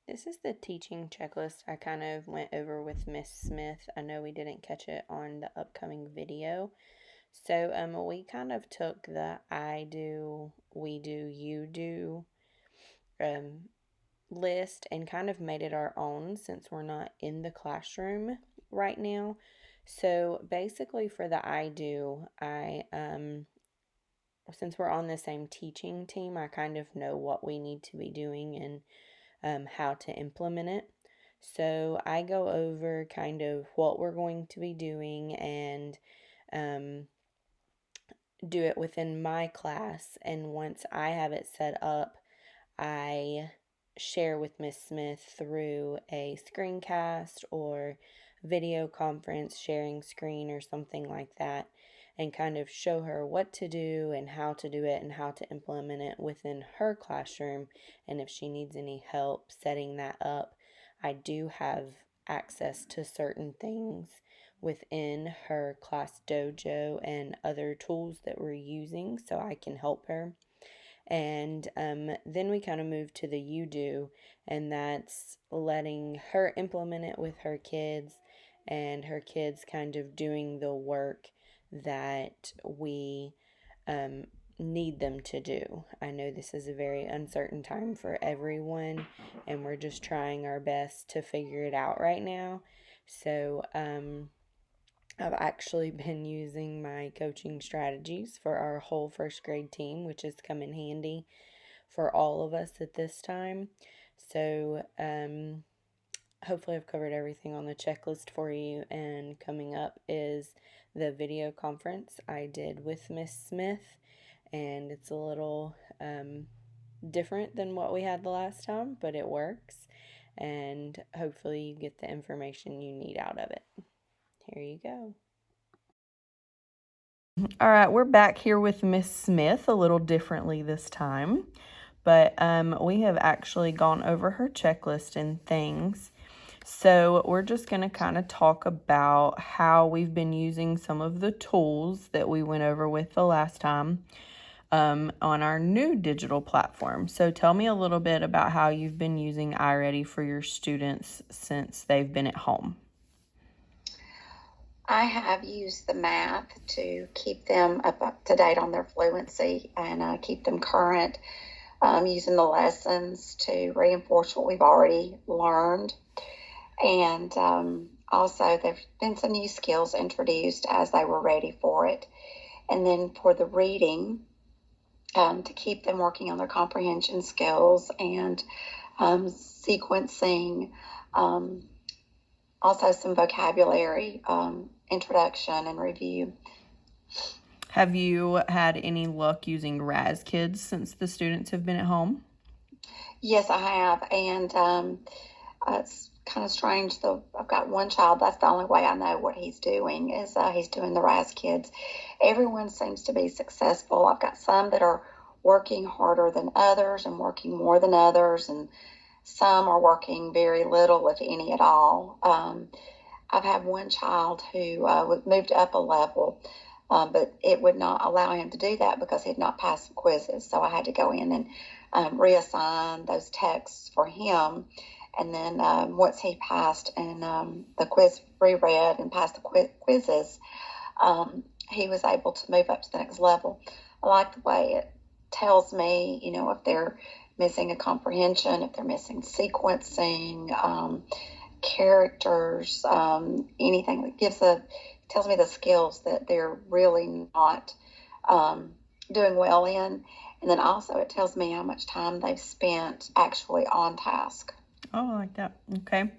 This is the teaching checklist I kind of went over with Miss Smith. I know we didn't catch it on the upcoming video. So we kind of took the I do, we do, you do um, list and kind of made it our own since we're not in the classroom right now. So basically for the I do, since we're on the same teaching team, I kind of know what we need to be doing and how to implement it. So I go over kind of what we're going to be doing and um, do it within my class. And once I have it set up, I share with Miss Smith through a screencast or video conference, sharing screen, or something like that, and kind of show her what to do and how to do it and how to implement it within her classroom. And if she needs any help setting that up, I do have access to certain things within her class dojo and other tools that we're using so I can help her. And then we kind of move to the you do, and that's letting her implement it with her kids and her kids kind of doing the work that we um, need them to do. I know this is a very uncertain time for everyone, and we're just trying our best to figure it out right now. So, I've actually been using my coaching strategies for our whole first grade team, which has come in handy for all of us at this time. So, hopefully, I've covered everything on the checklist for you. And coming up is the video conference I did with Miss Smith, and it's a little different than what we had the last time, but it works. And hopefully, you get the information you need out of it. Here you go. All right, we're back here with Miss Smith a little differently this time, but we have actually gone over her checklist and things. So we're just going to kind of talk about how we've been using some of the tools that we went over with the last time on our new digital platform. So tell me a little bit about how you've been using iReady for your students since they've been at home. I have used the math to keep them up to date on their fluency and keep them current, using the lessons to reinforce what we've already learned. And also, there have been some new skills introduced as they were ready for it. And then for the reading, to keep them working on their comprehension skills and sequencing. Also, some vocabulary introduction and review. Have you had any luck using Raz Kids since the students have been at home? Yes, I have, and it's kind of strange. Though I've got one child. That's the only way I know what he's doing is he's doing the Raz Kids. Everyone seems to be successful. I've got some that are working harder than others and working more than others, and some are working very little, if any at all. I've had one child who moved up a level, but it would not allow him to do that because he had not passed some quizzes. So I had to go in and reassign those texts for him. And then once he passed and the quiz reread and passed the quizzes, he was able to move up to the next level. I like the way it tells me, if they're missing a comprehension, if they're missing sequencing, characters, anything that tells me the skills that they're really not doing well in. And then also it tells me how much time they've spent actually on task. Oh, I like that. Okay.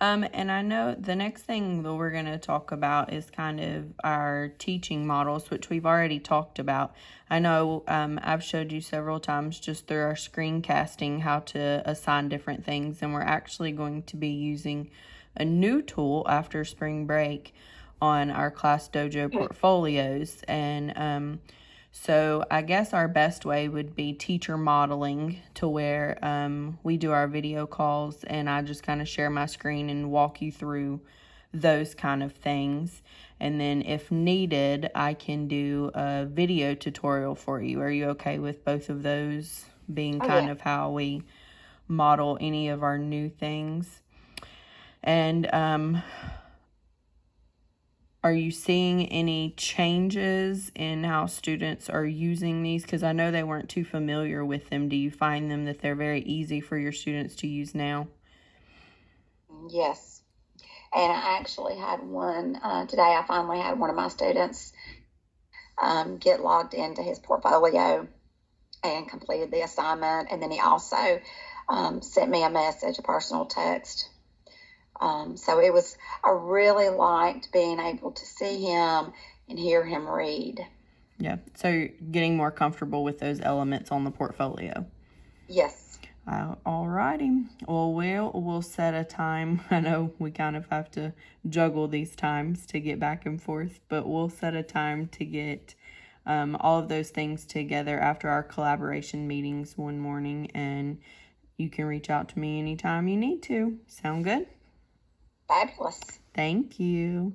And I know the next thing that we're going to talk about is kind of our teaching models, which we've already talked about. I know I've showed you several times just through our screencasting how to assign different things, and we're actually going to be using a new tool after spring break on our Class Dojo portfolios. And so I guess our best way would be teacher modeling, to where we do our video calls and I just kind of share my screen and walk you through those kind of things. And then if needed, I can do a video tutorial for you. Are you okay with both of those being kind of how we model any of our new things. And are you seeing any changes in how students are using these? Because I know they weren't too familiar with them. Do you find them that they're very easy for your students to use now? Yes. And I actually had one today. I finally had one of my students get logged into his portfolio and completed the assignment. And then he also sent me a message, a personal text. So I really liked being able to see him and hear him read. Yeah. So you're getting more comfortable with those elements on the portfolio. Yes. All righty. Well, we'll set a time. I know we kind of have to juggle these times to get back and forth, but we'll set a time to get all of those things together after our collaboration meetings one morning, and you can reach out to me anytime you need to. Sound good? Fabulous. Thank you.